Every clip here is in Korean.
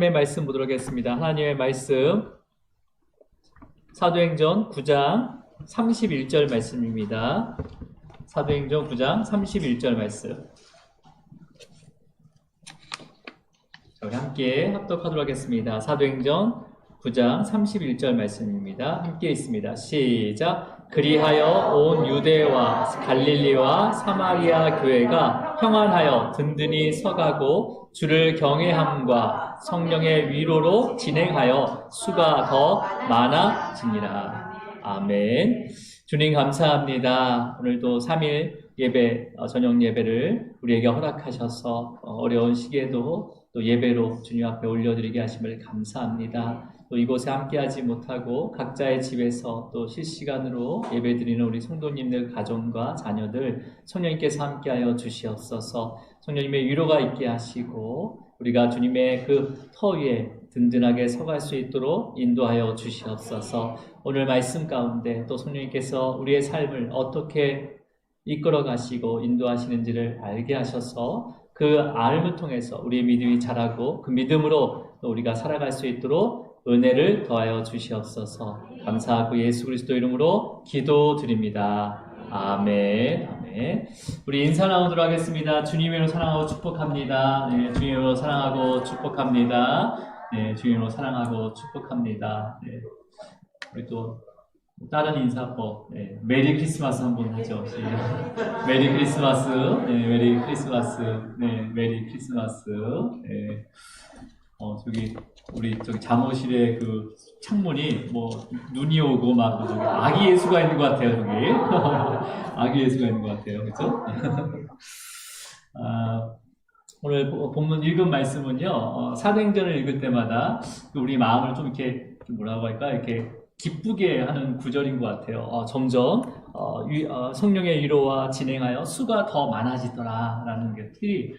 하나님의 말씀 보도록 하겠습니다. 하나님의 말씀 사도행전 9장 31절 말씀입니다. 사도행전 9장 31절 말씀. 우리 함께 합독하도록 하겠습니다. 사도행전 9장 31절 말씀입니다. 함께 있습니다. 시작. 그리하여 온 유대와 갈릴리와 사마리아 교회가 평안하여 든든히 서가고 주를 경외함과 성령의 위로로 진행하여 수가 더 많아지니라. 아멘. 주님 감사합니다. 오늘도 3일 예배, 저녁 예배를 우리에게 허락하셔서 어려운 시기에도 또 예배로 주님 앞에 올려드리게 하심을 감사합니다. 또 이곳에 함께하지 못하고 각자의 집에서 또 실시간으로 예배드리는 우리 성도님들 가정과 자녀들 성령님께서 함께하여 주시옵소서. 성령님의 위로가 있게 하시고 우리가 주님의 그 터 위에 든든하게 서갈 수 있도록 인도하여 주시옵소서. 오늘 말씀 가운데 또 성령님께서 우리의 삶을 어떻게 이끌어 가시고 인도하시는지를 알게 하셔서 그 알을 통해서 우리의 믿음이 자라고 그 믿음으로 우리가 살아갈 수 있도록 은혜를 더하여 주시옵소서. 감사하고 예수 그리스도 이름으로 기도드립니다. 아멘. 아멘. 우리 인사 나누도록 하겠습니다. 주님으로 사랑하고 축복합니다. 네, 주님으로 사랑하고 축복합니다. 네, 주님으로 사랑하고 축복합니다. 네. 우리 또 다른 인사법, 네, 메리 크리스마스 한번 하죠. 메리 크리스마스, 네, 메리 크리스마스, 네, 메리 크리스마스. 네. 저기 우리 저기 잠옷실에 그 창문이 뭐 눈이 오고 막 저기 아기 예수가 있는 것 같아요. 저기 아기 예수가 있는 것 같아요. 그렇죠? 오늘 본문 읽은 말씀은요. 사도행전을 읽을 때마다 우리 마음을 좀 이렇게 좀 뭐라고 할까 이렇게 기쁘게 하는 구절인 것 같아요. 점점 성령의 위로와 진행하여 수가 더 많아지더라라는 것이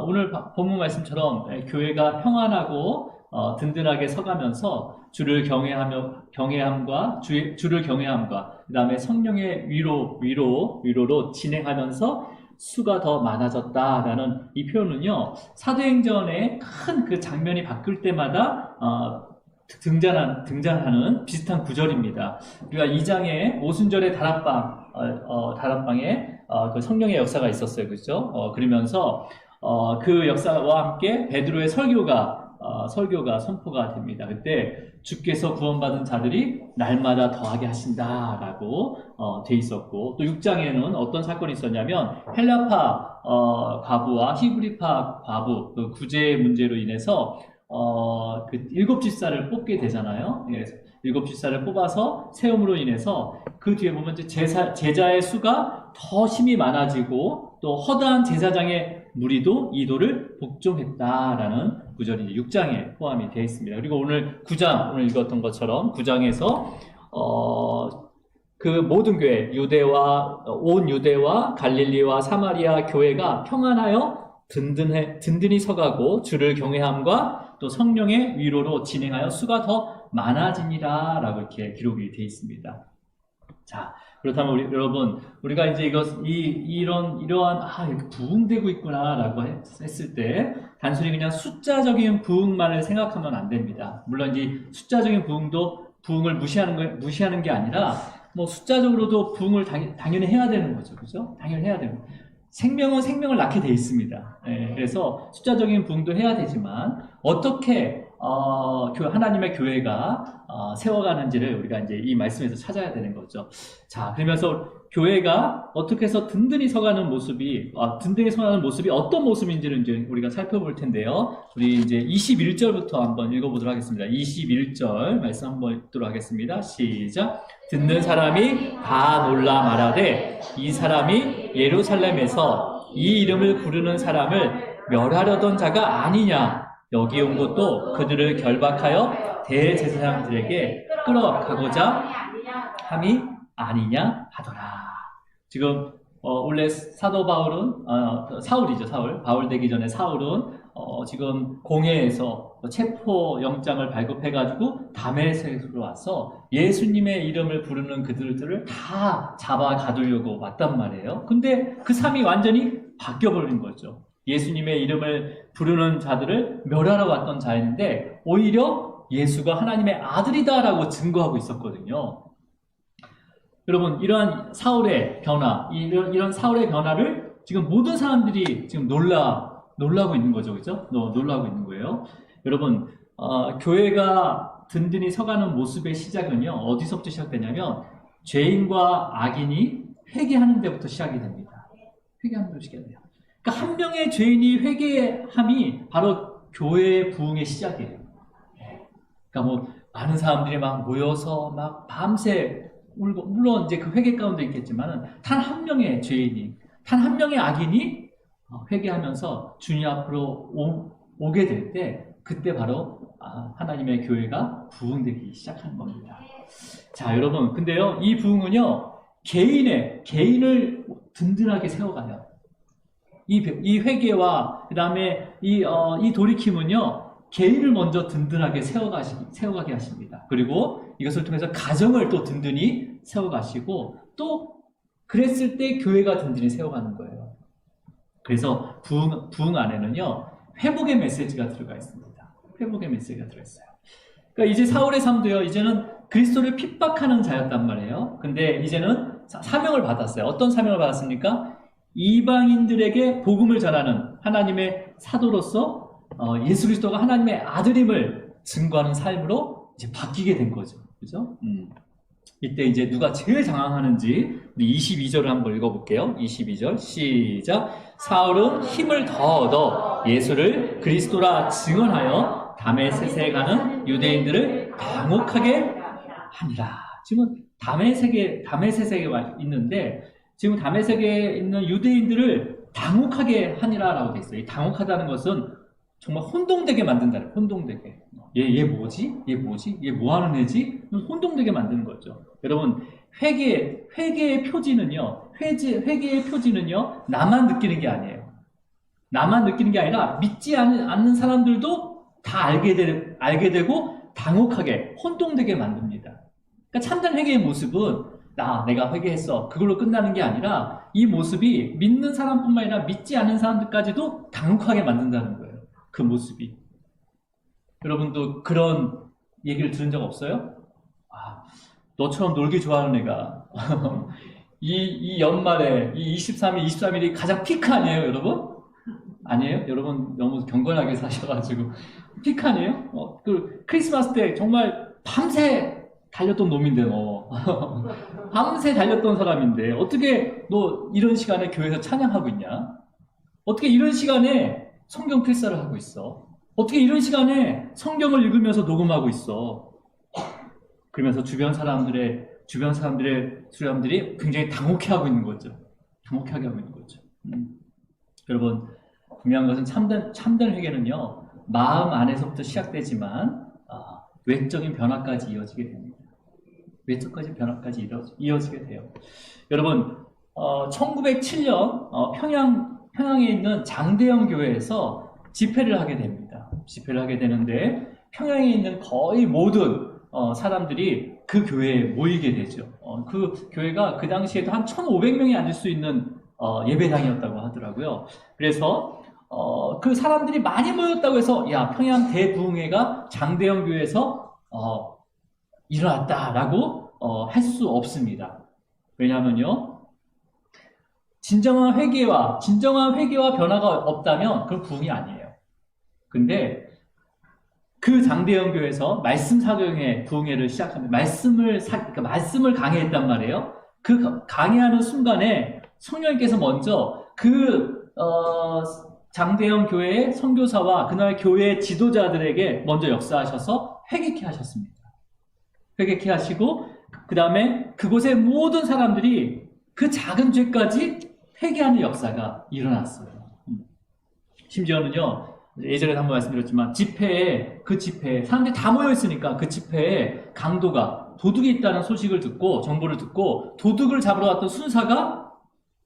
오늘 본문 말씀처럼 교회가 평안하고 든든하게 서가면서 주를 경외함과 주를 경외함과 그 다음에 성령의 위로로 진행하면서 수가 더 많아졌다라는 이 표현은요 사도행전의 큰 그 장면이 바뀔 때마다 등장하는 비슷한 구절입니다. 우리가 2장에 오순절의 다락방에 그 성령의 역사가 있었어요, 그렇죠? 그러면서 그 역사와 함께 베드로의 설교가 선포가 됩니다. 그때 주께서 구원받은 자들이 날마다 더하게 하신다라고 돼 있었고, 또 6장에는 어떤 사건이 있었냐면 헬라파 과부와 히브리파 과부 그 구제 문제로 인해서 그 7집사를 뽑게 되잖아요. 예, 7집사를 뽑아서 세움으로 인해서 그 뒤에 보면 제자의 수가 더 힘이 많아지고 또 허다한 제사장의 무리도 이도를 복종했다라는 구절이 6장에 포함이 되어 있습니다. 그리고 오늘 9장, 오늘 읽었던 것처럼 9장에서 그 모든 교회, 온 유대와 갈릴리와 사마리아 교회가 평안하여 든든히 서가고 주를 경외함과 또 성령의 위로로 진행하여 수가 더 많아지니라 라고 이렇게 기록이 되어 있습니다. 자, 그렇다면 여러분, 우리가 이제 이러한, 이렇게 부흥되고 있구나 라고 했을 때, 단순히 그냥 숫자적인 부흥만을 생각하면 안 됩니다. 물론 이 숫자적인 부흥을 무시하는 게 아니라, 뭐 숫자적으로도 부흥을 당연히 해야 되는 거죠. 그죠? 당연히 해야 되는 거죠. 생명은 생명을 낳게 돼 있습니다. 예, 그래서 숫자적인 부흥도 해야 되지만 어떻게 하나님의 교회가 세워가는지를 우리가 이제 이 말씀에서 찾아야 되는 거죠. 자, 그러면서 교회가 어떻게 해서 든든히 서가는 모습이 어떤 모습인지를 이제 우리가 살펴볼 텐데요. 우리 이제 21절부터 한번 읽어보도록 하겠습니다. 21절 말씀 한번 읽도록 하겠습니다. 시작. 듣는 사람이 다 놀라 말하되 이 사람이 예루살렘에서 이 이름을 부르는 사람을 멸하려던 자가 아니냐. 여기 온 것도 그들을 결박하여 대제사장들에게 끌어가고자 함이 아니냐 하더라. 지금 원래 사도 바울은 바울 되기 전에 사울은 지금 공회에서 체포 영장을 발급해가지고 다메섹으로 와서 예수님의 이름을 부르는 그들을 다 잡아 가두려고 왔단 말이에요. 근데 그 삶이 완전히 바뀌어버린 거죠. 예수님의 이름을 부르는 자들을 멸하러 왔던 자였는데 오히려 예수가 하나님의 아들이다라고 증거하고 있었거든요. 여러분, 이러한 사울의 변화, 이런 사울의 변화를 지금 모든 사람들이 지금 놀라고 있는 거죠. 그죠? 놀라고 있는 거예요. 여러분, 교회가 든든히 서가는 모습의 시작은요, 어디서부터 시작되냐면, 죄인과 악인이 회개하는 데부터 시작이 됩니다. 회개하는 데부터 시작이 돼요. 그러니까 한 명의 죄인이 회개함이 바로 교회의 부흥의 시작이에요. 그러니까 뭐, 많은 사람들이 막 모여서 막 밤새 울고, 물론 이제 그 회개 가운데 있겠지만은, 단 한 명의 죄인이, 단 한 명의 악인이 회개하면서 주님 앞으로 오게 될 때, 그때 바로 하나님의 교회가 부흥되기 시작하는 겁니다. 자, 여러분, 근데요, 이 부흥은요, 개인을 든든하게 세워가요. 이 회개와 그 다음에 이 돌이킴은요, 개인을 먼저 든든하게 세워가게 하십니다. 그리고 이것을 통해서 가정을 또 든든히 세워가시고, 또 그랬을 때 교회가 든든히 세워가는 거예요. 그래서 부흥 안에는요, 회복의 메시지가 들어가 있습니다. 회복의 메시지가 들어있어요. 그러니까 이제 사울의 삶도요, 이제는 그리스도를 핍박하는 자였단 말이에요. 근데 이제는 사명을 받았어요. 어떤 사명을 받았습니까? 이방인들에게 복음을 전하는 하나님의 사도로서 예수 그리스도가 하나님의 아들임을 증거하는 삶으로 이제 바뀌게 된 거죠. 그죠? 이때 이제 누가 제일 장황하는지 우리 22절을 한번 읽어볼게요. 22절 시작. 사울은 힘을 더 얻어 예수를 그리스도라 증언하여 다메섹에 가는 유대인들을 당혹하게 하니라. 지금 다메섹에 있는데 지금 다메섹에 있는 유대인들을 당혹하게 하니라라고 되어 있어요. 이 당혹하다는 것은 정말 혼동되게 만든다는, 혼동되게. 얘 뭐지? 얘 뭐지? 얘 뭐 하는 애지? 혼동되게 만드는 거죠. 여러분, 회개의 표지는요, 회개의 표지는요, 나만 느끼는 게 아니에요. 나만 느끼는 게 아니라 믿지 않는 사람들도 다 알게 되고 당혹하게, 혼동되게 만듭니다. 그러니까 참된 회개의 모습은 내가 회개했어. 그걸로 끝나는 게 아니라 이 모습이 믿는 사람뿐만 아니라 믿지 않는 사람들까지도 당혹하게 만든다는 거예요. 그 모습이. 여러분도 그런 얘기를 들은 적 없어요? 너처럼 놀기 좋아하는 애가 이 연말에 이 23일이 가장 피크 아니에요, 여러분? 아니에요? 여러분 너무 경건하게 사셔가지고 피크 아니에요? 그 크리스마스 때 정말 밤새 달렸던 놈인데 너 밤새 달렸던 사람인데 어떻게 너 이런 시간에 교회에서 찬양하고 있냐? 어떻게 이런 시간에 성경 필사를 하고 있어? 어떻게 이런 시간에 성경을 읽으면서 녹음하고 있어? 그러면서 주변 사람들이 굉장히 당혹해하고 있는 거죠. 당혹하게 하고 있는 거죠. 여러분, 분명한 것은 참된 회개는요, 마음 안에서부터 시작되지만 외적인 변화까지 이어지게 됩니다. 외적인 변화까지 이어지게 돼요. 여러분, 1907년 평양에 있는 장대영 교회에서 집회를 하게 됩니다. 집회를 하게 되는데 평양에 있는 거의 모든 사람들이 그 교회에 모이게 되죠. 그 교회가 그 당시에도 한 1,500명이 앉을 수 있는 예배당이었다고 하더라고요. 그래서 그 사람들이 많이 모였다고 해서 평양 대부흥회가 장대영 교회에서 일어났다라고 할 수 없습니다. 왜냐하면요, 진정한 회개와 변화가 없다면 그건 부흥이 아니에요. 근데 그 장대영 교회에서 말씀 사도행의 부흥회를 시작합니다. 말씀을 강해했단 말이에요. 그 강해하는 순간에 성령님께서 먼저 장대영 교회의 선교사와 그날 교회 지도자들에게 먼저 역사하셔서 회개케 하셨습니다. 회개케 하시고 그 다음에 그곳의 모든 사람들이 그 작은 죄까지 회개하는 역사가 일어났어요. 심지어는요, 예전에 한번 말씀드렸지만 그 집회에 사람들이 다 모여있으니까 그 집회에 강도가 도둑이 있다는 정보를 듣고 도둑을 잡으러 왔던 순사가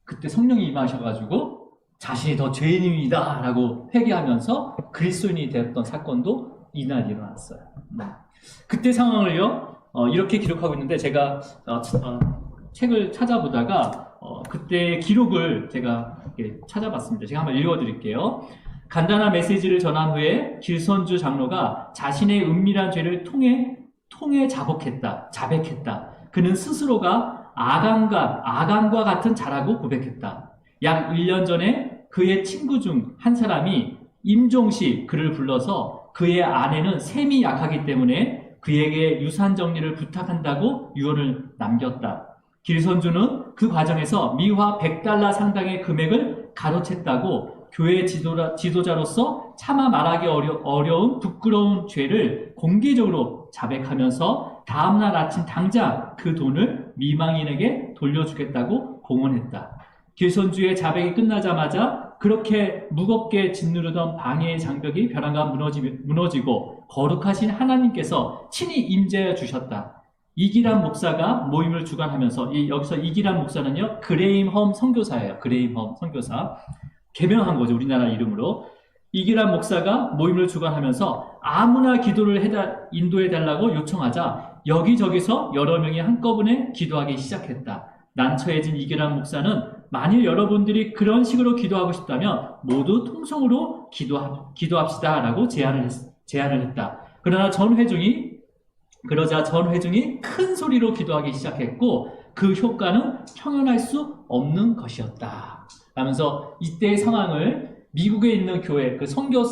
그때 성령이 임하셔가지고 자신이 더 죄인입니다 라고 회개하면서 그리스도인이 되었던 사건도 이날 일어났어요. 그때 상황을요, 이렇게 기록하고 있는데 제가 책을 찾아보다가 그때 기록을 제가 찾아봤습니다. 제가 한번 읽어드릴게요. 간단한 메시지를 전한 후에 길선주 장로가 자신의 은밀한 죄를 통해 자백했다. 그는 스스로가 아간과 같은 자라고 고백했다. 약 1년 전에 그의 친구 중 한 사람이 임종시 그를 불러서 그의 아내는 셈이 약하기 때문에 그에게 유산 정리를 부탁한다고 유언을 남겼다. 길선주는 그 과정에서 미화 100달러 상당의 금액을 가로챘다고 교회 지도자로서 차마 말하기 어려운 부끄러운 죄를 공개적으로 자백하면서 다음날 아침 당장 그 돈을 미망인에게 돌려주겠다고 공언했다. 길선주의 자백이 끝나자마자 그렇게 무겁게 짓누르던 방해의 장벽이 벼랑간 무너지고 거룩하신 하나님께서 친히 임재해 주셨다. 이기란 목사가 모임을 주관하면서 여기서 이기란 목사는요 그레임 험 선교사예요. 그레임 험 선교사 개명한 거죠. 우리나라 이름으로. 이기란 목사가 모임을 주관하면서 아무나 기도를 인도해달라고 요청하자 여기저기서 여러 명이 한꺼번에 기도하기 시작했다. 난처해진 이기란 목사는 만일 여러분들이 그런 식으로 기도하고 싶다면 모두 통성으로 기도합시다 라고 제안을 했다. 그러자 전 회중이 큰 소리로 기도하기 시작했고 그 효과는 형언할 수 없는 것이었다. 하면서 이때의 상황을 미국에 있는 교회, 그 그러니까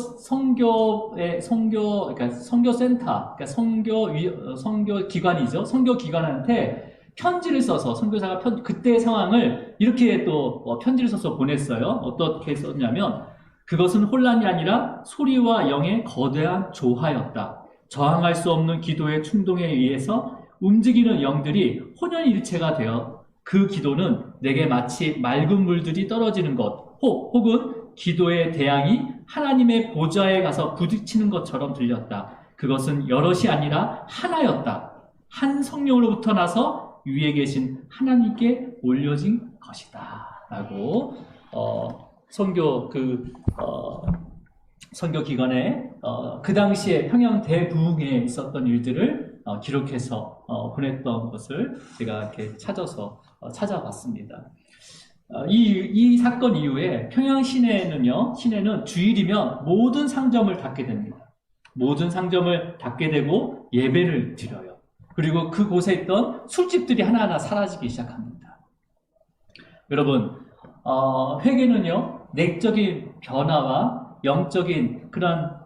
선교센터, 그러니까 선교 기관이죠. 선교 기관한테 편지를 써서 선교사가 그때의 상황을 이렇게 또 편지를 써서 보냈어요. 어떻게 썼냐면 그것은 혼란이 아니라 소리와 영의 거대한 조화였다. 저항할 수 없는 기도의 충동에 의해서 움직이는 영들이 혼연일체가 되어 그 기도는 내게 마치 맑은 물들이 떨어지는 것 혹은 기도의 대양이 하나님의 보좌에 가서 부딪히는 것처럼 들렸다. 그것은 여럿이 아니라 하나였다. 한 성령으로부터 나서 위에 계신 하나님께 올려진 것이다. 라고 선교기관에 그 당시에 평양 대부흥에 있었던 일들을 기록해서 보냈던 것을 제가 이렇게 찾아봤습니다. 이 사건 이후에 평양 시내는 주일이면 모든 상점을 닫게 됩니다. 모든 상점을 닫게 되고 예배를 드려요. 그리고 그곳에 있던 술집들이 하나하나 사라지기 시작합니다. 여러분, 회개는요, 내적인 변화와 영적인 그런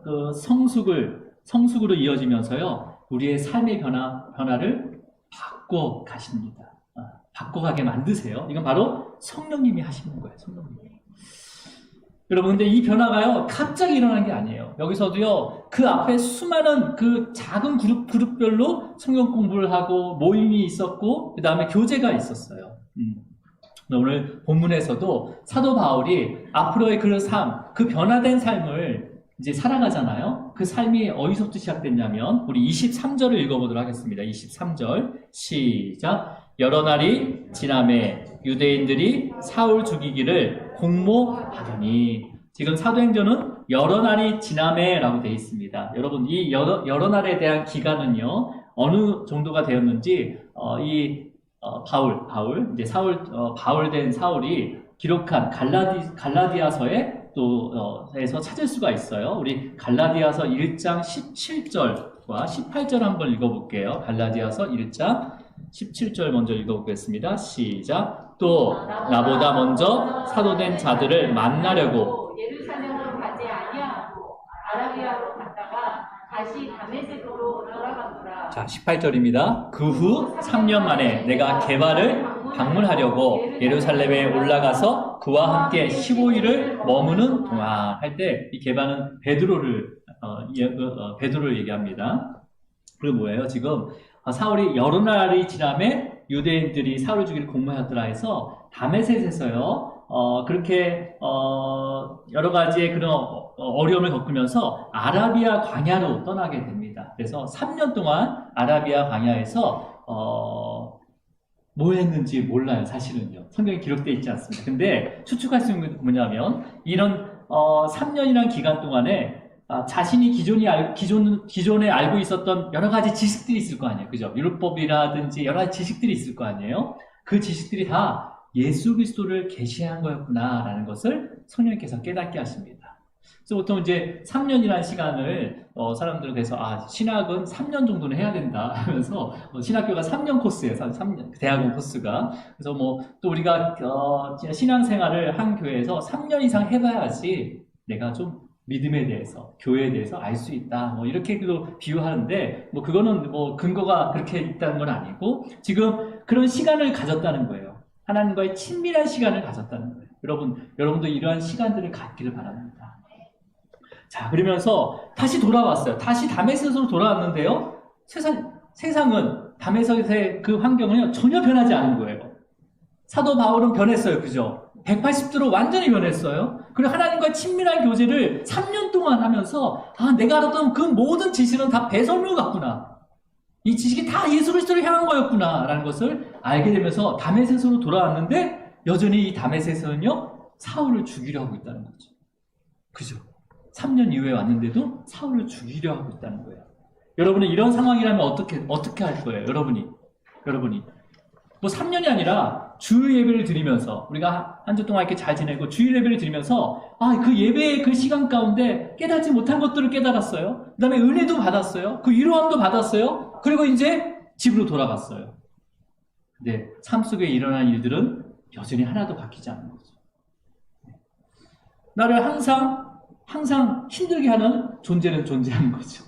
성숙으로 이어지면서요, 우리의 삶의 변화를 바꿔 가십니다. 바꿔가게 만드세요. 이건 바로 성령님이 하시는 거예요, 성령님이. 여러분, 근데 이 변화가요, 갑자기 일어난 게 아니에요. 여기서도요, 그 앞에 수많은 그 작은 그룹별로 성경 공부를 하고 모임이 있었고, 그 다음에 교제가 있었어요. 오늘 본문에서도 사도 바울이 앞으로의 그 변화된 삶을 이제 살아가잖아요. 그 삶이 어디서부터 시작됐냐면, 우리 23절을 읽어보도록 하겠습니다. 23절, 시작. 여러 날이 지나매 유대인들이 사울 죽이기를 공모하더니, 지금 사도행전은 여러 날이 지나매라고 되어 있습니다. 여러분, 이 여러 날에 대한 기간은요, 어느 정도가 되었는지 바울된 사울이 기록한 갈라디아서에 에서 찾을 수가 있어요. 우리 갈라디아서 1장 17절과 18절 한번 읽어볼게요. 갈라디아서 1장 17절 먼저 읽어보겠습니다. 시작. 또 나보다 먼저 사도된 자들을 만나려고 예루살렘으로 가지 아니하고 아라비아로 갔다가 다시 다메섹으로 돌아가더라. 자, 18절입니다. 그 후 3년 만에 내가 게바를 방문하려고 예루살렘에 올라가서 그와 함께 15일을 머무는 동안 할 때 이 게바는 베드로를 얘기합니다. 그리고 뭐예요? 지금 사울이 여러 날이 지나매 유대인들이 사울을 죽이를 공모하였더라 해서 다메섹에서요 그렇게 여러 가지의 그런 어려움을 겪으면서 아라비아 광야로 떠나게 됩니다. 그래서 3년 동안 아라비아 광야에서 뭐 했는지 몰라요. 사실은요. 성경에 기록되어 있지 않습니다. 근데 추측할 수 있는 게 뭐냐면 이런 3년이라는 기간 동안에 자신이 기존에 알고 있었던 여러 가지 지식들이 있을 거 아니에요. 그죠? 율법이라든지 여러 가지 지식들이 있을 거 아니에요. 그 지식들이 다 예수 그리스도를 계시한 거였구나라는 것을 성령님께서 깨닫게 하십니다. 그래서 보통 이제 3년이라는 시간을 사람들은 그래서 신학은 3년 정도는 해야 된다 하면서 신학교가 3년 코스예요. 3년 대학원 코스가. 그래서 뭐 또 우리가 신앙생활을 한 교회에서 3년 이상 해봐야지 내가 좀 믿음에 대해서, 교회에 대해서 알 수 있다. 뭐 이렇게도 비유하는데 뭐 그거는 뭐 근거가 그렇게 있다는 건 아니고 지금 그런 시간을 가졌다는 거예요. 하나님과의 친밀한 시간을 가졌다는 거예요. 여러분도 이러한 시간들을 갖기를 바랍니다. 자, 그러면서 다시 돌아왔어요. 다시 다메섹으로 돌아왔는데요. 세상은 다메섹의 그 환경은 전혀 변하지 않은 거예요. 사도 바울은 변했어요. 그죠? 180도로 완전히 변했어요. 그리고 하나님과 친밀한 교제를 3년 동안 하면서 내가 알았던 그 모든 지식은 다 배설물 같구나. 이 지식이 다 예수 그리스도를 향한 거였구나 라는 것을 알게 되면서 다메섹으로 돌아왔는데 여전히 이 다메섹에서는요 사울을 죽이려 하고 있다는 거죠. 그죠? 3년 이후에 왔는데도 사울을 죽이려 하고 있다는 거예요. 여러분은 이런 상황이라면 어떻게 할 거예요? 여러분이 뭐 3년이 아니라 주일 예배를 드리면서 우리가 한 주 동안 이렇게 잘 지내고 주일 예배를 드리면서 그 예배의 그 시간 가운데 깨닫지 못한 것들을 깨달았어요. 그 다음에 은혜도 받았어요. 그 위로함도 받았어요. 그리고 이제 집으로 돌아갔어요. 근데 삶 속에 일어난 일들은 여전히 하나도 바뀌지 않는 거죠. 나를 항상 힘들게 하는 존재는 존재하는 거죠.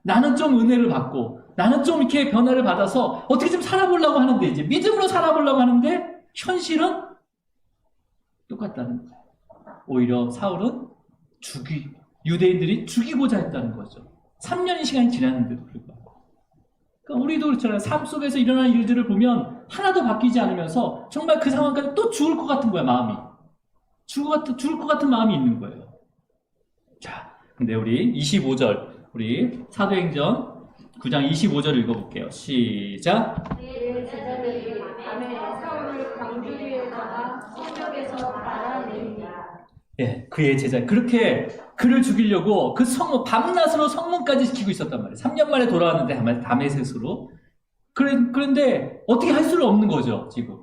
나는 좀 은혜를 받고 나는 좀 이렇게 변화를 받아서 어떻게 좀 살아보려고 하는데 이제 믿음으로 살아보려고 하는데 현실은 똑같다는 거예요. 오히려 사울은 유대인들이 죽이고자 했다는 거죠. 3년의 시간이 지났는데도 불구하고. 그러니까 우리도 그렇잖아요. 삶 속에서 일어나는 일들을 보면 하나도 바뀌지 않으면서 정말 그 상황까지 또 죽을 것 같은 거야, 마음이. 죽을 것 같은 마음이 있는 거예요. 자, 근데 우리 25절, 우리 사도행전 9장 25절을 읽어볼게요. 시작. 그의 제자들이 밤에 사울을 광주리에다가 성벽에서 달아내리니 그의 제자. 그렇게 그를 죽이려고 그 밤낮으로 성문까지 지키고 있었단 말이에요. 3년 만에 돌아왔는데 다메섹으로. 그런데 어떻게 할 수는 없는 거죠, 지금.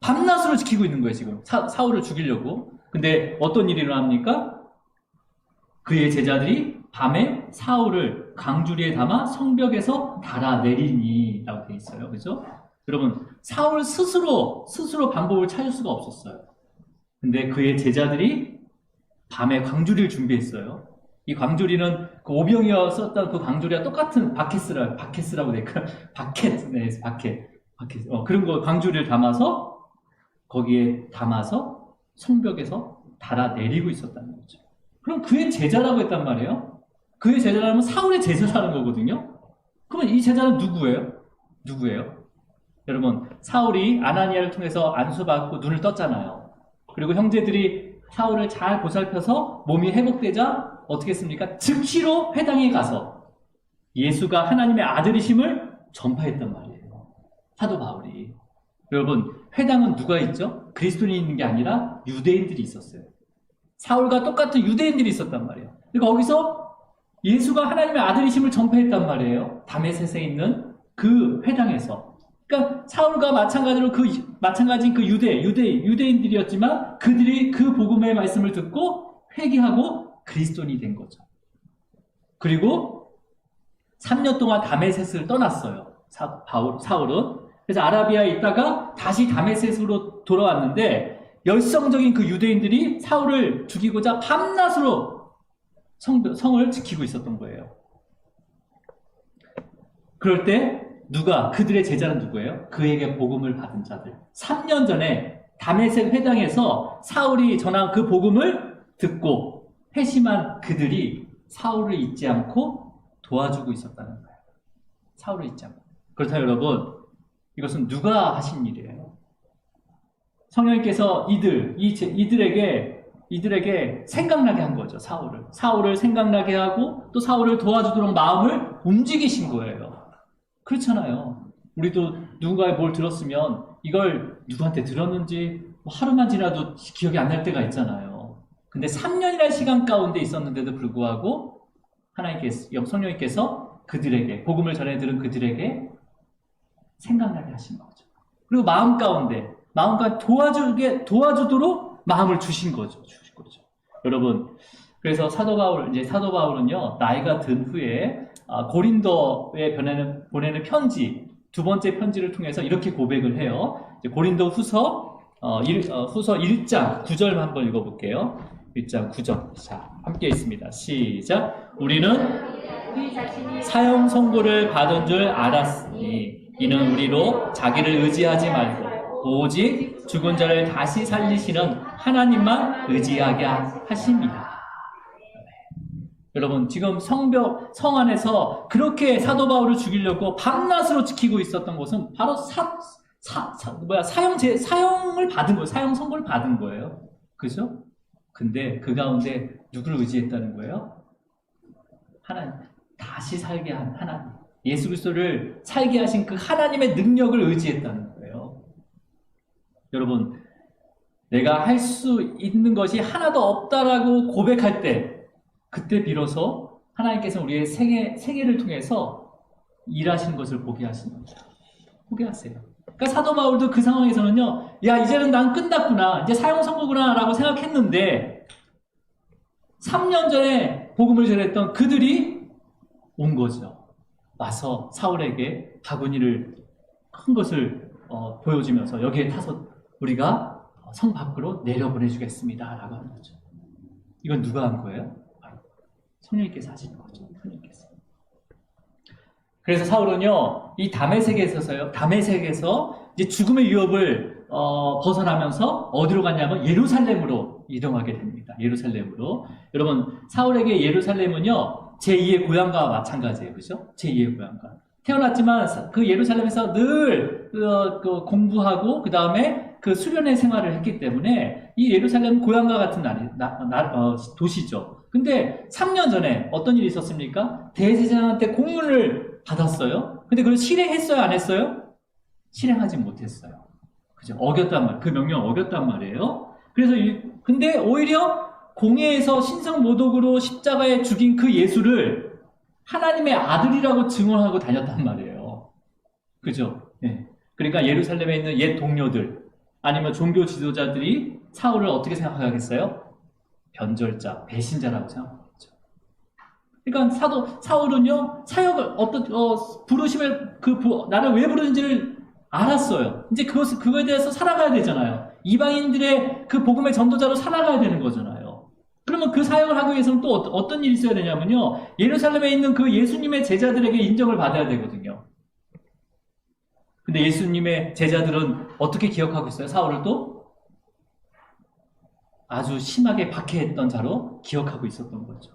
밤낮으로 지키고 있는 거예요, 지금. 사울을 죽이려고. 근데 어떤 일이 일어납니까? 그의 제자들이 밤에 사울을 강주리에 담아 성벽에서 달아내리니 라고 되어 있어요. 그죠? 여러분, 사울 스스로 방법을 찾을 수가 없었어요. 근데 그의 제자들이 밤에 광주리를 준비했어요. 이 광주리는 그 오병이어 썼던 그 광주리와 똑같은 바켓이라고 될까? 바켓. 그런 거 광주리를 거기에 담아서 성벽에서 달아내리고 있었다는 거죠. 그럼 그의 제자라고 했단 말이에요. 그의 제자라면 사울의 제자라는 거거든요. 그러면 이 제자는 누구예요? 여러분, 사울이 아나니아를 통해서 안수받고 눈을 떴잖아요. 그리고 형제들이 사울을 잘 보살펴서 몸이 회복되자 어떻게 했습니까? 즉시로 회당에 가서 예수가 하나님의 아들이심을 전파했단 말이에요. 사도 바울이. 여러분, 회당은 누가 있죠? 그리스도인이 있는 게 아니라 유대인들이 있었어요. 사울과 똑같은 유대인들이 있었단 말이에요. 그러니까 거기서 예수가 하나님의 아들이심을 전파했단 말이에요. 다메섹에 있는 그 회당에서. 그러니까 사울과 마찬가지인 그 유대인들이었지만 그들이 그 복음의 말씀을 듣고 회개하고 그리스도인이 된 거죠. 그리고 3년 동안 다메섹을 떠났어요. 사울은. 그래서 아라비아에 있다가 다시 다메섹으로 돌아왔는데 열성적인 그 유대인들이 사울을 죽이고자 밤낮으로 성을 지키고 있었던 거예요. 그럴 때 그들의 제자는 누구예요? 그에게 복음을 받은 자들. 3년 전에 다메섹 회당에서 사울이 전한 그 복음을 듣고 회심한 그들이 사울을 잊지 않고 도와주고 있었다는 거예요. 사울을 잊지 않고. 그렇다면 여러분, 이것은 누가 하신 일이에요? 성령님께서 이들에게 생각나게 한 거죠. 사울을 생각나게 하고 또 사울을 도와주도록 마음을 움직이신 거예요. 그렇잖아요. 우리도 누군가의 뭘 들었으면 이걸 누구한테 들었는지 하루만 지나도 기억이 안 날 때가 있잖아요. 근데 3년이라는 시간 가운데 있었는데도 불구하고 성령님께서 그들에게 복음을 전해 들은 그들에게 생각나게 하신 거죠. 그리고 마음 가운데 마음과 도와주도록 마음을 주신 거죠. 여러분, 그래서 사도 바울은요, 나이가 든 후에 고린도에 보내는 편지, 두 번째 편지를 통해서 이렇게 고백을 해요. 고린도 후서 1장 9절 한번 읽어볼게요. 1장 9절. 자, 함께 있습니다. 시작. 우리 자신이 사형 선고를 받은 줄 알았으니 이는 우리로 자기를 의지하지 말고 오직 죽은 자를 다시 살리시는 하나님만 의지하게 하십니다. 여러분, 지금 성 안에서 그렇게 사도 바울을 죽이려고 밤낮으로 지키고 있었던 것은 바로 사형을 받은 거예요. 사형 선고를 받은 거예요. 그죠? 근데 그 가운데 누구를 의지했다는 거예요? 하나님. 다시 살게 한 하나님. 예수 그리스도를 살게 하신 그 하나님의 능력을 의지했다는 거예요. 여러분, 내가 할 수 있는 것이 하나도 없다라고 고백할 때, 그때 비로소 하나님께서 우리의 생애를 통해서 일하시는 것을 보게 하십니다. 보게 하세요. 그러니까 사도 바울도 그 상황에서는요, 야, 이제는 난 끝났구나, 이제 사형 선고구나 라고 생각했는데 3년 전에 복음을 전했던 그들이 온 거죠. 와서 사울에게 바구니를 큰 것을 보여주면서 여기에 타서 우리가 성 밖으로 내려보내주겠습니다 라고 하는 거죠. 이건 누가 한 거예요? 바로 성령님께서 하신 거죠. 성령님께서. 그래서 사울은요, 이 다메섹에서 이제 죽음의 위협을 벗어나면서 어디로 갔냐면 예루살렘으로 이동하게 됩니다. 예루살렘으로. 여러분, 사울에게 예루살렘은요, 제2의 고향과 마찬가지예요. 그죠? 제2의 고향과. 태어났지만 그 예루살렘에서 늘 공부하고 그 다음에 그 수련의 생활을 했기 때문에 이 예루살렘은 고향과 같은 도시죠. 근데 3년 전에 어떤 일이 있었습니까? 대제사장한테 공문을 받았어요. 근데 그걸 실행했어요? 안 했어요? 실행하지 못했어요. 그죠? 어겼단 말, 그 명령 어겼단 말이에요. 그래서 근데 오히려 공회에서 신성모독으로 십자가에 죽인 그 예수를 하나님의 아들이라고 증언하고 다녔단 말이에요. 그죠? 네. 그러니까 예루살렘에 있는 옛 동료들 아니면 종교 지도자들이 사울을 어떻게 생각하겠어요? 변절자, 배신자라고 생각하겠죠. 그러니까 사울은요, 사역을 부르심을 나를 왜 부르는지를 알았어요. 이제 그거에 대해서 살아가야 되잖아요. 이방인들의 그 복음의 전도자로 살아가야 되는 거잖아요. 그러면 그 사역을 하기 위해서는 또 어떤 일이 있어야 되냐면요, 예루살렘에 있는 그 예수님의 제자들에게 인정을 받아야 되거든요. 근데 예수님의 제자들은 어떻게 기억하고 있어요? 사울을 또 아주 심하게 박해했던 자로 기억하고 있었던 거죠.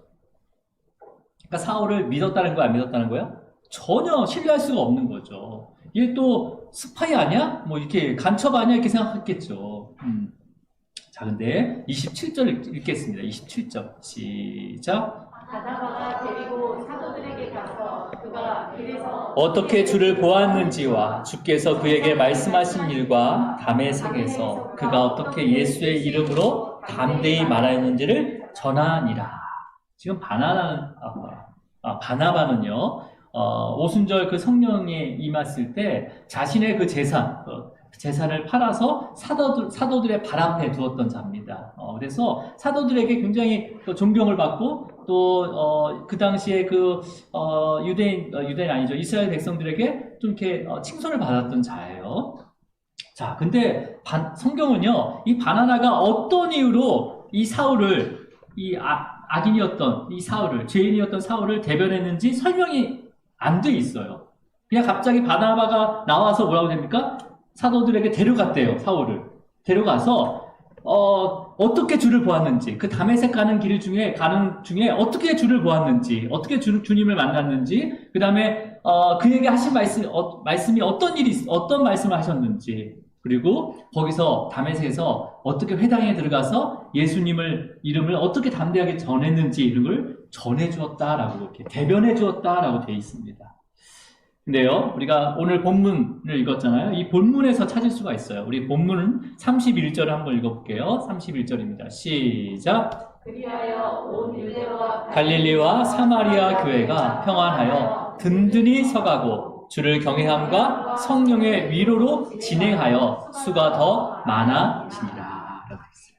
그러니까 사울을 믿었다는 거야, 안 믿었다는 거야? 전혀 신뢰할 수가 없는 거죠. 얘 또 스파이 아니야? 뭐 이렇게 간첩 아니야? 이렇게 생각했겠죠. 자, 근데 27절 읽겠습니다. 27절. 시작. 바나바가 데리고 사도들에게 가서 그가 길에서 어떻게 주를 보았는지와 주께서 그에게 말씀하신 일과 다메섹에서 그가 어떻게 예수의 이름으로 담대히 말하였는지를 전하니라. 지금 바나바는요, 오순절 그 성령에 임했을 때 자신의 그 재산을 팔아서 사도들의 발 앞에 두었던 자입니다. 그래서 사도들에게 굉장히 존경을 받고 또 그 당시에 유대인 아니죠, 이스라엘 백성들에게 좀 이렇게 칭송을 받았던 자예요. 자, 근데 성경은요, 이 바나나가 어떤 이유로 이 사울을 악인이었던 이 사울을, 죄인이었던 사울을 대변했는지 설명이 안 돼 있어요. 그냥 갑자기 바나바가 나와서 뭐라고 됩니까? 사도들에게 데려갔대요, 사울을. 데려가서, 어떻게 주를 보았는지, 그 다메섹 가는 중에 어떻게 주를 보았는지, 어떻게 주님을 만났는지, 그 다음에, 그에게 하신 말씀이 어떤 말씀을 하셨는지, 그리고 거기서 다메섹에서 어떻게 회당에 들어가서 예수님을 이름을 어떻게 담대하게 전했는지 이런 걸 전해주었다라고 이렇게 대변해주었다라고 되어 있습니다. 근데요, 우리가 오늘 본문을 읽었잖아요. 이 본문에서 찾을 수가 있어요. 우리 본문은 31절을 한번 읽어볼게요. 31절입니다. 시작. 그리하여 온 유대와 갈릴리와 사마리아 교회가 평안하여 든든히 서가고 주를 경외함과 성령의 위로로 진행하여 수가 더 많아지니라. 라고 했어요.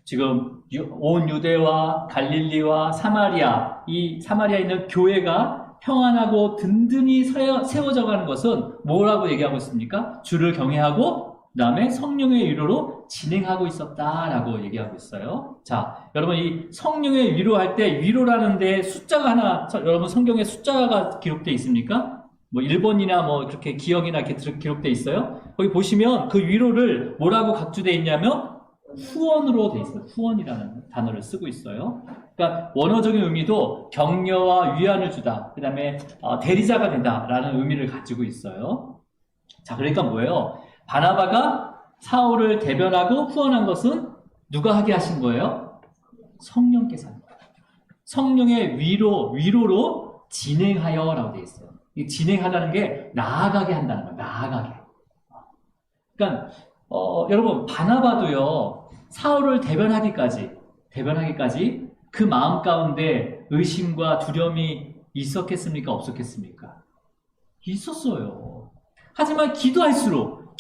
지금 온 유대와 갈릴리와 사마리아, 이 사마리아에 있는 교회가 평안하고 든든히 세워져 가는 것은 뭐라고 얘기하고 있습니까? 주를 경외하고 그 다음에 성령의 위로로 진행하고 있었다라고 얘기하고 있어요. 자, 여러분 이 성령의 위로할 때 위로라는 데 숫자가 하나, 여러분 성경에 숫자가 기록되어 있습니까? 뭐 1번이나 뭐 그렇게 기억이나 이렇게 기록되어 있어요. 거기 보시면 그 위로를 뭐라고 각주되어 있냐면 후원으로 되어 있어요. 후원이라는 단어를 쓰고 있어요. 그러니까 원어적인 의미도 격려와 위안을 주다. 그 다음에 대리자가 된다라는 의미를 가지고 있어요. 자, 그러니까 뭐예요? 바나바가 사울을 대변하고 후원한 것은 누가 하게 하신 거예요? 성령께서. 성령의 위로로 진행하여라고 되어 있어요. 이 진행하다는 게 나아가게 한다는 거예요. 나아가게. 그러니까 여러분 바나바도요 사울을 대변하기까지 그 마음 가운데 의심과 두려움이 있었겠습니까? 없었겠습니까? 있었어요. 하지만 기도할수록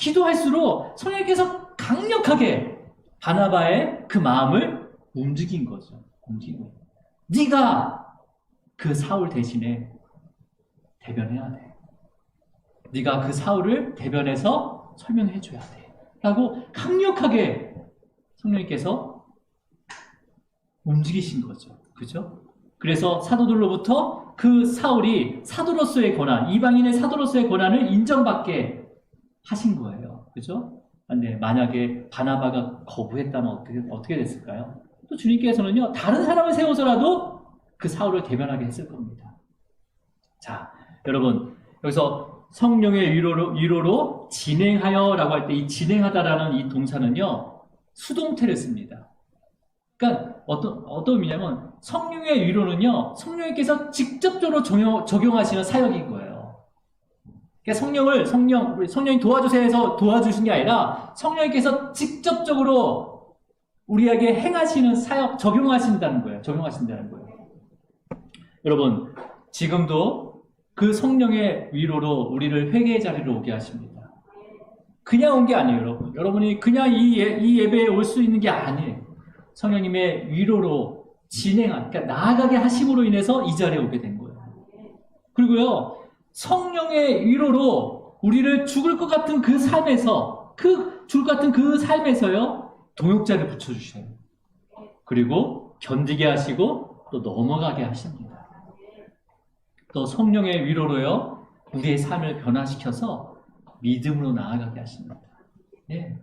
성령께서 강력하게 바나바의 그 마음을 움직인 거죠. 네가 그 사울 대신에 대변해야 돼. 네가 그 사울을 대변해서 설명해 줘야 돼. 라고 강력하게 성령님께서 움직이신 거죠. 그죠? 그래서 사도들로부터 그 사울이 사도로서의 권한, 이방인의 사도로서의 권한을 인정받게 하신 거예요. 그죠? 근데 만약에 바나바가 거부했다면 어떻게 됐을까요? 또 주님께서는요, 다른 사람을 세워서라도 그 사울을 대변하게 했을 겁니다. 자, 여러분, 여기서 성령의 위로로 진행하여라고 할 때 이 진행하다라는 이 동사는요, 수동태를 씁니다. 그러니까 어떤 의미냐면 성령의 위로는요, 성령님께서 직접적으로 적용하시는 사역인 거예요. 그러니까 성령이 도와주세요 해서 도와주신 게 아니라 성령님께서 직접적으로 우리에게 행하시는 사역, 적용하신다는 거예요. 여러분, 지금도 그 성령의 위로로 우리를 회개의 자리로 오게 하십니다. 그냥 온 게 아니에요, 여러분. 여러분이 그냥 이 예배에 올 수 있는 게 아니에요. 성령님의 위로로 그러니까 나아가게 하심으로 인해서 이 자리에 오게 된 거예요. 그리고요, 성령의 위로로 우리를 죽을 것 같은 그 삶에서, 동역자를 붙여주셔요. 그리고 견디게 하시고 또 넘어가게 하십니다. 또 성령의 위로로요, 우리의 삶을 변화시켜서 믿음으로 나아가게 하십니다. 예.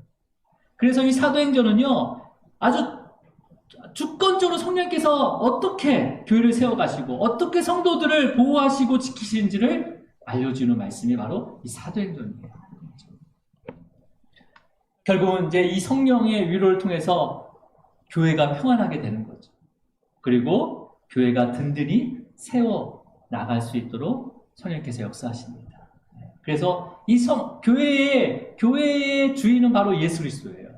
그래서 이 사도행전은요, 아주 주권적으로 성령께서 어떻게 교회를 세워가시고 어떻게 성도들을 보호하시고 지키시는지를 알려주는 말씀이 바로 이 사도행전이에요. 결국은 이제 이 성령의 위로를 통해서 교회가 평안하게 되는 거죠. 그리고 교회가 든든히 세워 나갈 수 있도록 성령께서 역사하십니다. 그래서 이 교회의 주인은 바로 예수 그리스도예요.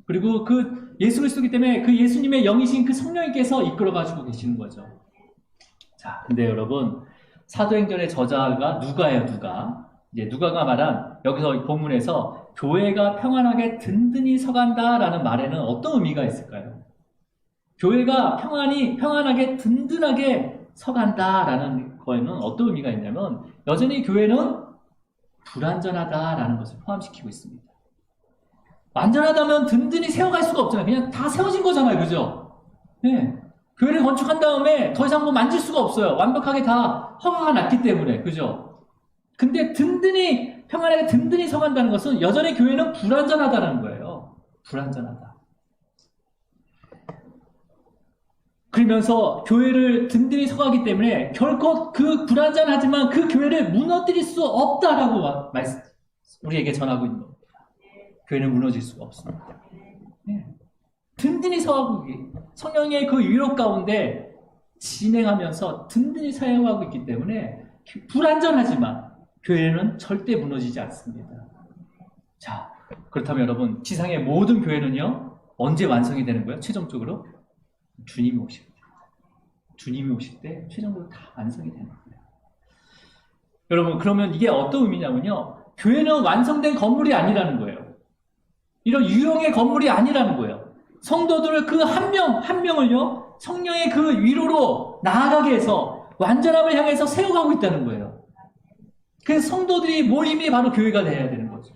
그리고 그 예수 그리스도이기 때문에 그 예수님의 영이신 그 성령님께서 이끌어가지고 계시는 거죠. 자, 근데 여러분, 사도행전의 저자가 누가예요, 누가? 이제 누가가 말한, 여기서 본문에서 교회가 평안하게 든든히 서간다라는 말에는 어떤 의미가 있을까요? 교회가 평안하게 든든하게 서간다라는 거에는 어떤 의미가 있냐면, 여전히 교회는 불완전하다라는 것을 포함시키고 있습니다. 완전하다면 든든히 세워갈 수가 없잖아요. 그냥 다 세워진 거잖아요. 그죠? 네. 교회를 건축한 다음에 더 이상 뭐 만질 수가 없어요. 완벽하게 다 허가가 났기 때문에. 그죠? 근데 평안하게 든든히 서간다는 것은 여전히 교회는 불완전하다는 거예요. 불완전하다. 그러면서 교회를 든든히 서가기 때문에 결코 그 불완전하지만 그 교회를 무너뜨릴 수 없다라고 우리에게 전하고 있는 겁니다. 교회는 무너질 수가 없습니다. 네. 든든히 서가고 성령의 그 위로 가운데 진행하면서 든든히 사용하고 있기 때문에 불완전하지만 교회는 절대 무너지지 않습니다. 자, 그렇다면 여러분, 지상의 모든 교회는요, 언제 완성이 되는 거예요? 최종적으로? 주님이 오실 때 최종적으로 다 완성이 되는 거예요. 여러분, 그러면 이게 어떤 의미냐면요. 교회는 완성된 건물이 아니라는 거예요. 이런 유형의 건물이 아니라는 거예요. 성도들을 그 한 명, 한 명을요, 성령의 그 위로로 나아가게 해서 완전함을 향해서 세워가고 있다는 거예요. 그래서 성도들이 모임이 바로 교회가 돼야 되는 거죠.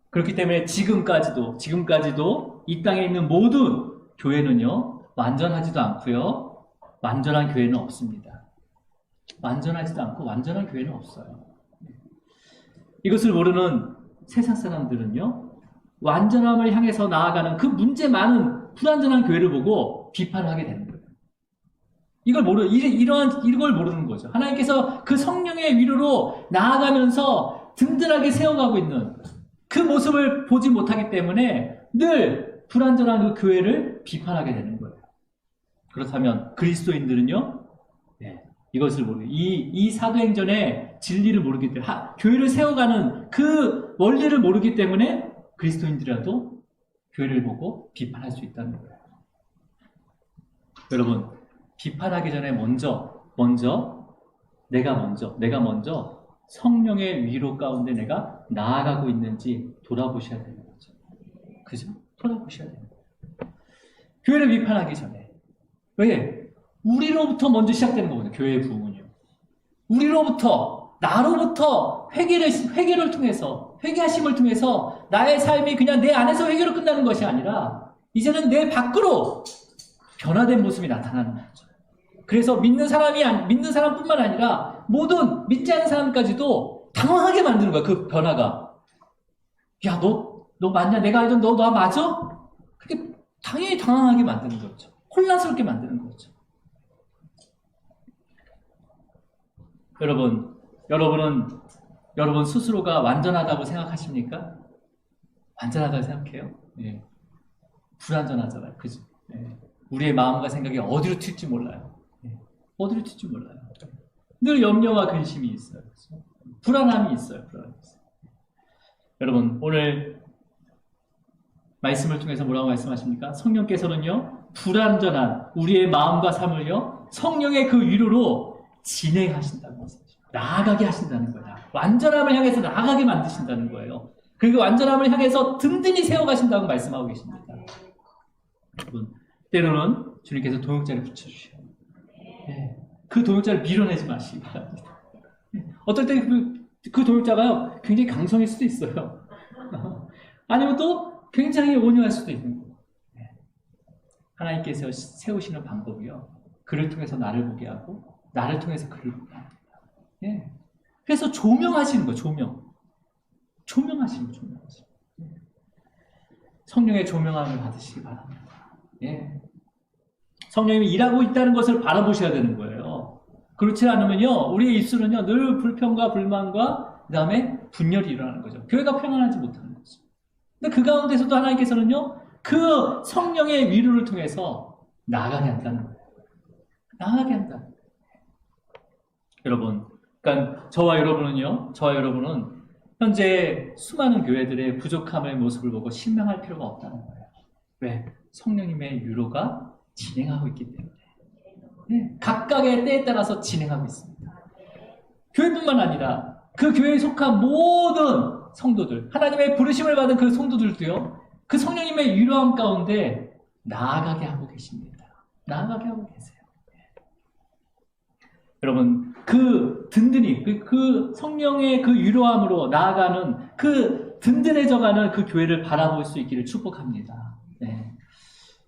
그렇기 때문에 지금까지도 이 땅에 있는 모든 교회는요, 완전하지도 않고요, 완전한 교회는 없습니다. 완전하지도 않고 완전한 교회는 없어요. 이것을 모르는 세상 사람들은요, 완전함을 향해서 나아가는 그 문제 많은 불완전한 교회를 보고 비판을 하게 되는 거예요. 이걸 모르는 거죠. 하나님께서 그 성령의 위로로 나아가면서 든든하게 세워가고 있는 그 모습을 보지 못하기 때문에 늘 불완전한 그 교회를 비판하게 되는 거예요. 그렇다면 그리스도인들은요, 이것을 모르고 이 사도행전의 진리를 모르기 때문에 교회를 세워가는 그 원리를 모르기 때문에 그리스도인들이라도 교회를 보고 비판할 수 있다는 거예요. 여러분, 비판하기 전에 내가 먼저 성령의 위로 가운데 내가 나아가고 있는지 돌아보셔야 되는 거죠. 그죠? 돌아보셔야 되는 거예요. 교회를 비판하기 전에. 왜? 우리로부터 먼저 시작되는 거거든요. 교회의 부흥은요. 나로부터 회개를 통해서, 회개하심을 통해서 나의 삶이 그냥 내 안에서 회개로 끝나는 것이 아니라 이제는 내 밖으로 변화된 모습이 나타나는 거죠. 그래서 믿는 사람뿐만 아니라 모든 믿지 않는 사람까지도 당황하게 만드는 거야. 그 변화가. 야, 너 맞냐? 내가 알던 너 맞아? 그게 당연히 당황하게 만드는 거죠. 혼란스럽게 만드는 거죠. 여러분 스스로가 완전하다고 생각하십니까? 완전하다고 생각해요? 네. 불완전하잖아요. 그죠? 네. 우리의 마음과 생각이 어디로 튈지 몰라요. 네. 어디로 튈지 몰라요. 늘 염려와 근심이 있어요. 그렇죠? 불안함이 있어요. 여러분, 오늘 말씀을 통해서 뭐라고 말씀하십니까? 성령께서는요, 불완전한 우리의 마음과 삶을요, 성령의 그 위로로 진행하신다는 것이죠. 나아가게 하신다는 거예요. 완전함을 향해서 나아가게 만드신다는 거예요. 그리고 완전함을 향해서 든든히 세워가신다고 말씀하고 계십니다. 여러분, 때로는 주님께서 동역자를 붙여주셔요. 네. 그 동역자를 밀어내지 마시기 바랍니다. 어떨 때 그 동역자가요, 굉장히 강성일 수도 있어요. 아니면 또 굉장히 온유할 수도 있는 거예요. 네. 하나님께서 세우시는 방법이요, 그를 통해서 나를 보게 하고 나를 통해서 그를 보게 합니다. 예. 그래서 조명하시는 거예요. 조명하시는 거예요. 성령의 조명함을 받으시기 바랍니다. 예. 성령님이 일하고 있다는 것을 바라보셔야 되는 거예요. 그렇지 않으면요, 우리의 입술은요, 늘 불평과 불만과 그 다음에 분열이 일어나는 거죠. 교회가 평안하지 못하는 거죠. 근데 그 가운데서도 하나님께서는요, 그 성령의 위로를 통해서 나아가게 한다는 거예요. 나아가게 한다. 여러분, 그러니까 저와 여러분은 현재 수많은 교회들의 부족함의 모습을 보고 실망할 필요가 없다는 거예요. 왜? 성령님의 위로가 진행하고 있기 때문에. 네, 각각의 때에 따라서 진행하고 있습니다. 교회뿐만 아니라 그 교회에 속한 모든 성도들, 하나님의 부르심을 받은 그 성도들도요, 그 성령님의 위로함 가운데 나아가게 하고 계십니다. 나아가게 하고 계세요. 여러분, 그 든든히, 그 성령의 그 위로함으로 나아가는, 그 든든해져가는 그 교회를 바라볼 수 있기를 축복합니다. 네.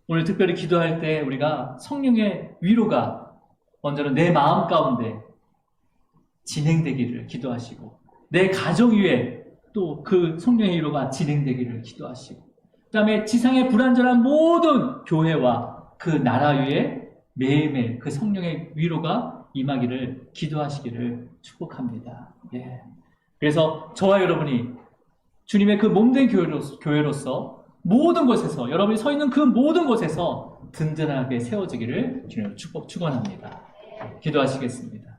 오늘 특별히 기도할 때 우리가 성령의 위로가 먼저는 내 마음 가운데 진행되기를 기도하시고, 내 가정 위에 또 그 성령의 위로가 진행되기를 기도하시고, 그 다음에 지상의 불완전한 모든 교회와 그 나라 위에 매일매일 그 성령의 위로가 임하기를 기도하시기를 축복합니다. 예. 그래서 저와 여러분이 주님의 그 몸된 교회로서 모든 곳에서, 여러분이 서 있는 그 모든 곳에서 든든하게 세워지기를 주님 축원합니다. 기도하시겠습니다.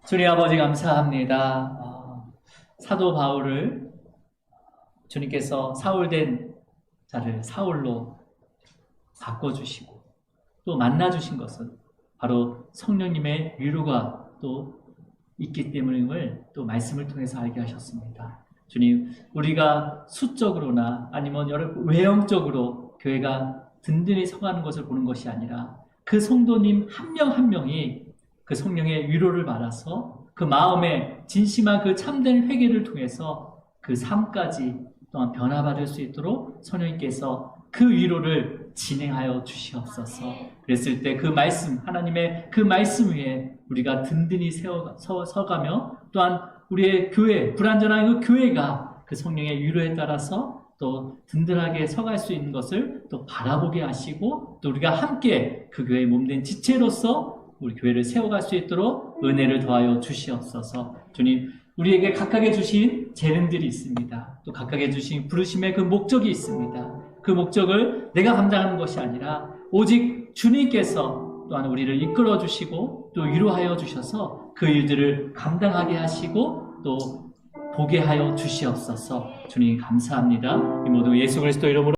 주님 아버지 감사합니다. 사도 바울을 주님께서 사울된 자를 사울로 바꿔주시고 또 만나주신 것은 바로 성령님의 위로가 또 있기 때문임을 또 말씀을 통해서 알게 하셨습니다. 주님, 우리가 수적으로나 아니면 여러 외형적으로 교회가 든든히 서가는 것을 보는 것이 아니라 그 성도님 한 명 한 명이 그 성령의 위로를 받아서 그 마음에 진심한 그 참된 회개를 통해서 그 삶까지 또한 변화받을 수 있도록 성령님께서 그 위로를 진행하여 주시옵소서. 그랬을 때 그 말씀, 하나님의 그 말씀 위에 우리가 든든히 서가며 또한 우리의 교회, 불완전한 그 교회가 그 성령의 위로에 따라서 또 든든하게 서갈 수 있는 것을 또 바라보게 하시고 또 우리가 함께 그 교회의 몸된 지체로서 우리 교회를 세워갈 수 있도록 은혜를 더하여 주시옵소서. 주님, 우리에게 각각의 주신 재능들이 있습니다. 또 각각의 주신 부르심의 그 목적이 있습니다. 그 목적을 내가 감당하는 것이 아니라 오직 주님께서 또한 우리를 이끌어 주시고 또 위로하여 주셔서 그 일들을 감당하게 하시고 또 보게 하여 주시옵소서. 주님 감사합니다. 이 모두 예수 그리스도 이름으로